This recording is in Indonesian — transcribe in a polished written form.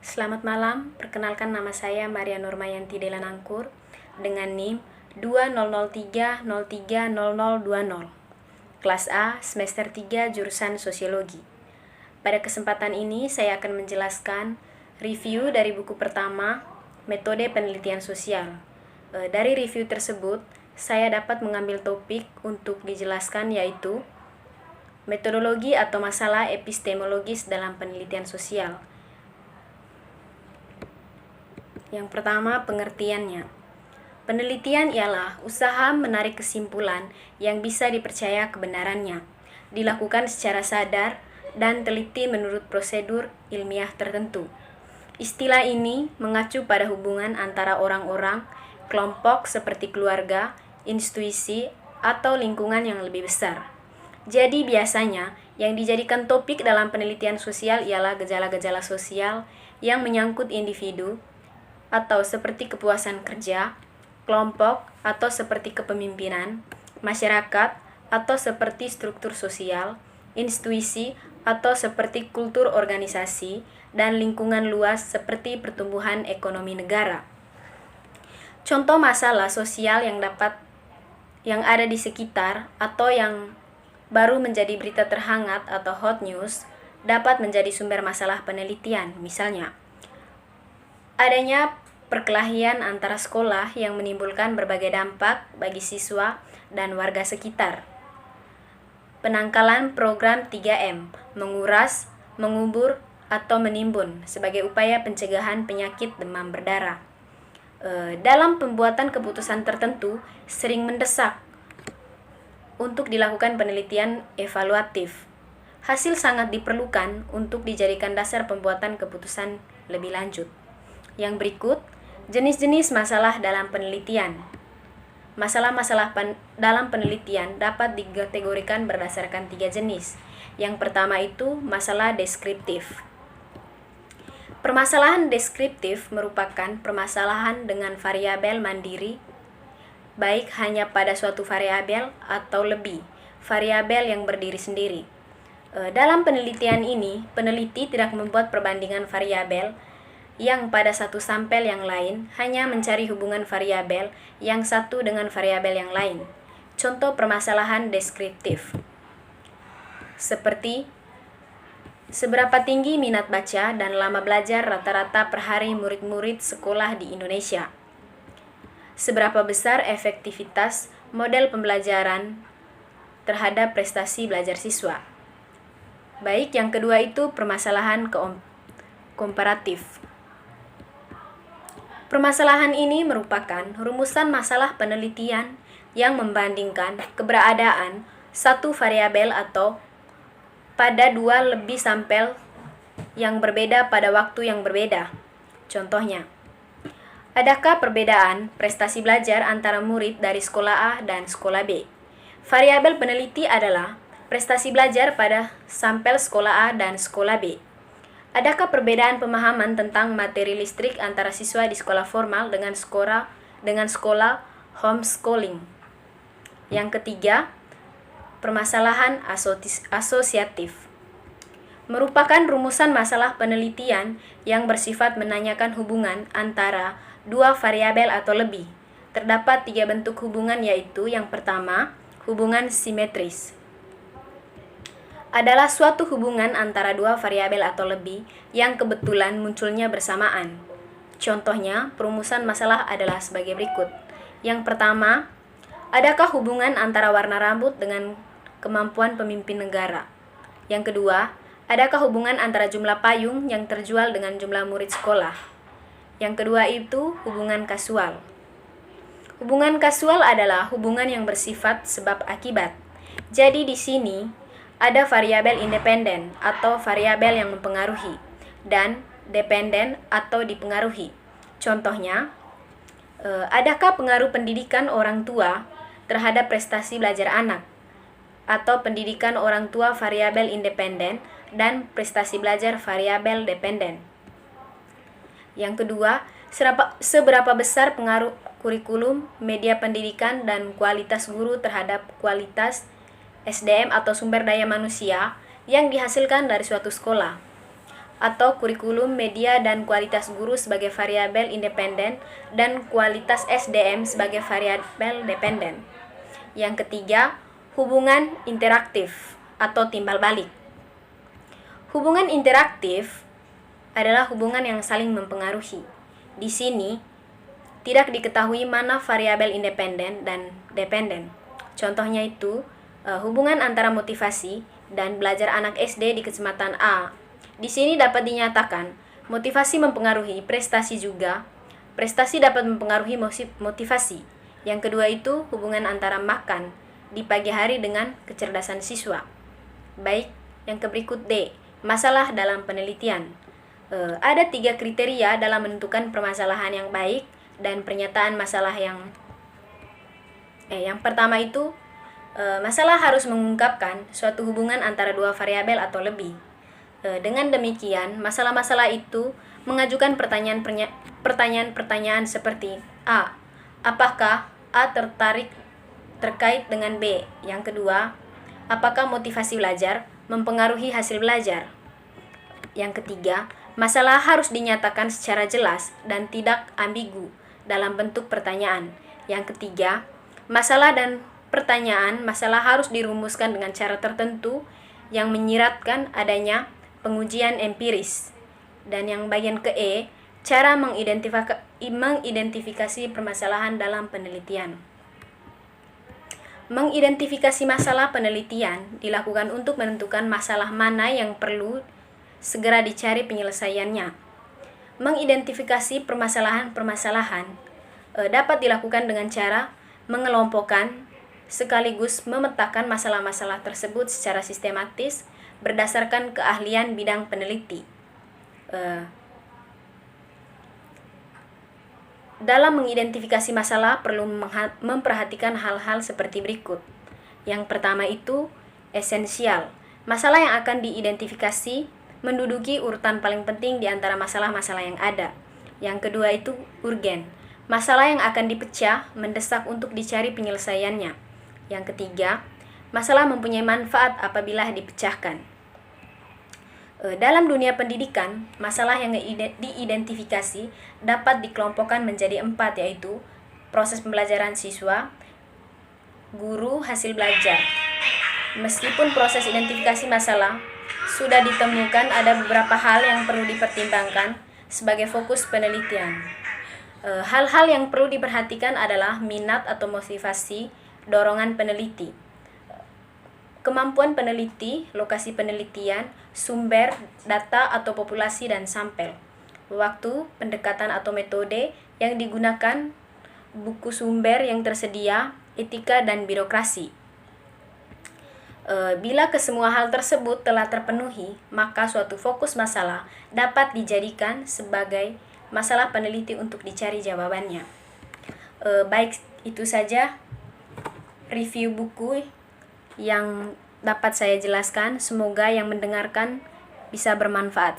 Selamat malam, perkenalkan nama saya Maria Nurmayanti Delanangkur dengan NIM 2003030020. Kelas A, semester 3, jurusan Sosiologi. Pada kesempatan ini saya akan menjelaskan review dari buku pertama, Metode Penelitian Sosial. Dari review tersebut, saya dapat mengambil topik untuk dijelaskan yaitu metodologi atau masalah epistemologis dalam penelitian sosial. Yang pertama, pengertiannya. Penelitian ialah usaha menarik kesimpulan yang bisa dipercaya kebenarannya, dilakukan secara sadar dan teliti menurut prosedur ilmiah tertentu. Istilah ini mengacu pada hubungan antara orang-orang, kelompok seperti keluarga, institusi, atau lingkungan yang lebih besar. Jadi biasanya yang dijadikan topik dalam penelitian sosial ialah gejala-gejala sosial yang menyangkut individu, atau seperti kepuasan kerja, kelompok, atau seperti kepemimpinan, masyarakat, atau seperti struktur sosial, institusi, atau seperti kultur organisasi, dan lingkungan luas seperti pertumbuhan ekonomi negara. Contoh masalah sosial yang ada di sekitar atau yang baru menjadi berita terhangat atau hot news dapat menjadi sumber masalah penelitian, misalnya adanya perkelahian antara sekolah yang menimbulkan berbagai dampak bagi siswa dan warga sekitar. Penangkalan program 3M, menguras, mengubur, atau menimbun sebagai upaya pencegahan penyakit demam berdarah. Dalam pembuatan keputusan tertentu, sering mendesak untuk dilakukan penelitian evaluatif. Hasil sangat diperlukan untuk dijadikan dasar pembuatan keputusan lebih lanjut. Yang berikut, jenis-jenis masalah dalam penelitian. Masalah-masalah dalam penelitian dapat dikategorikan berdasarkan 3 jenis. Yang pertama itu masalah deskriptif. Permasalahan deskriptif merupakan permasalahan dengan variabel mandiri, baik hanya pada suatu variabel atau lebih variabel yang berdiri sendiri. Dalam penelitian ini, peneliti tidak membuat perbandingan variabel yang pada satu sampel yang lain, hanya mencari hubungan variabel yang satu dengan variabel yang lain. Contoh permasalahan deskriptif seperti seberapa tinggi minat baca dan lama belajar rata-rata per hari murid-murid sekolah di Indonesia. Seberapa besar efektivitas model pembelajaran terhadap prestasi belajar siswa. Baik, yang kedua itu permasalahan komparatif. Permasalahan ini merupakan rumusan masalah penelitian yang membandingkan keberadaan satu variabel atau pada dua lebih sampel yang berbeda pada waktu yang berbeda. Contohnya, adakah perbedaan prestasi belajar antara murid dari sekolah A dan sekolah B? Variabel peneliti adalah prestasi belajar pada sampel sekolah A dan sekolah B. Adakah perbedaan pemahaman tentang materi listrik antara siswa di sekolah formal dengan sekolah homeschooling? Yang ketiga, permasalahan asosiatif. Merupakan rumusan masalah penelitian yang bersifat menanyakan hubungan antara dua variabel atau lebih. Terdapat 3 bentuk hubungan, yaitu yang pertama, hubungan simetris. Adalah suatu hubungan antara dua variabel atau lebih yang kebetulan munculnya bersamaan. Contohnya, perumusan masalah adalah sebagai berikut. Yang pertama, adakah hubungan antara warna rambut dengan kemampuan pemimpin negara? Yang kedua, adakah hubungan antara jumlah payung yang terjual dengan jumlah murid sekolah? Yang kedua itu hubungan kasual. Hubungan kasual adalah hubungan yang bersifat sebab akibat. Jadi di sini ada variabel independen atau variabel yang mempengaruhi dan dependen atau dipengaruhi. Contohnya, adakah pengaruh pendidikan orang tua terhadap prestasi belajar anak? Atau pendidikan orang tua variabel independen dan prestasi belajar variabel dependen. Yang kedua, seberapa besar pengaruh kurikulum, media pendidikan, dan kualitas guru terhadap kualitas SDM atau sumber daya manusia yang dihasilkan dari suatu sekolah. atau kurikulum, media, dan kualitas guru sebagai variabel independen, dan kualitas SDM sebagai variabel dependen. Yang ketiga, hubungan interaktif atau timbal balik. Hubungan interaktif adalah hubungan yang saling mempengaruhi. Di sini, tidak diketahui mana variabel independen dan dependen. Contohnya itu, hubungan antara motivasi dan belajar anak SD di Kecamatan A. Di sini dapat dinyatakan, motivasi mempengaruhi prestasi juga. Prestasi dapat mempengaruhi motivasi. Yang kedua itu hubungan antara makan di pagi hari dengan kecerdasan siswa. Baik, yang berikut D, masalah dalam penelitian. Ada 3 kriteria dalam menentukan permasalahan yang baik dan pernyataan masalah yang pertama itu, masalah harus mengungkapkan suatu hubungan antara 2 variabel atau lebih. Dengan demikian, masalah-masalah itu mengajukan pertanyaan-pertanyaan seperti A. Apakah A terkait dengan B? Yang kedua, apakah motivasi belajar mempengaruhi hasil belajar? Yang ketiga, masalah harus dinyatakan secara jelas dan tidak ambigu dalam bentuk pertanyaan. Yang ketiga, masalah dan pertanyaan masalah harus dirumuskan dengan cara tertentu yang menyiratkan adanya pengujian empiris. Dan yang bagian ke E, cara mengidentifikasi permasalahan dalam penelitian. Mengidentifikasi masalah penelitian dilakukan untuk menentukan masalah mana yang perlu segera dicari penyelesaiannya. Mengidentifikasi permasalahan-permasalahan dapat dilakukan dengan cara mengelompokkan sekaligus memetakan masalah-masalah tersebut secara sistematis berdasarkan keahlian bidang peneliti. Dalam mengidentifikasi masalah perlu memperhatikan hal-hal seperti berikut. Yang pertama itu esensial. Masalah yang akan diidentifikasi menduduki urutan paling penting di antara masalah-masalah yang ada. Yang kedua itu urgen. Masalah yang akan dipecah mendesak untuk dicari penyelesaiannya. Yang ketiga, masalah mempunyai manfaat apabila dipecahkan. Dalam dunia pendidikan, masalah yang diidentifikasi dapat dikelompokkan menjadi 4, yaitu proses pembelajaran siswa, guru, hasil belajar. Meskipun proses identifikasi masalah sudah ditemukan, ada beberapa hal yang perlu dipertimbangkan sebagai fokus penelitian. Hal-hal yang perlu diperhatikan adalah minat atau motivasi, dorongan peneliti, kemampuan peneliti, lokasi penelitian, sumber, data atau populasi dan sampel, waktu, pendekatan atau metode yang digunakan, buku sumber yang tersedia, etika dan birokrasi. Bila kesemua hal tersebut telah terpenuhi, maka suatu fokus masalah dapat dijadikan sebagai masalah peneliti untuk dicari jawabannya. Baik, itu saja review buku yang dapat saya jelaskan. Semoga yang mendengarkan bisa bermanfaat.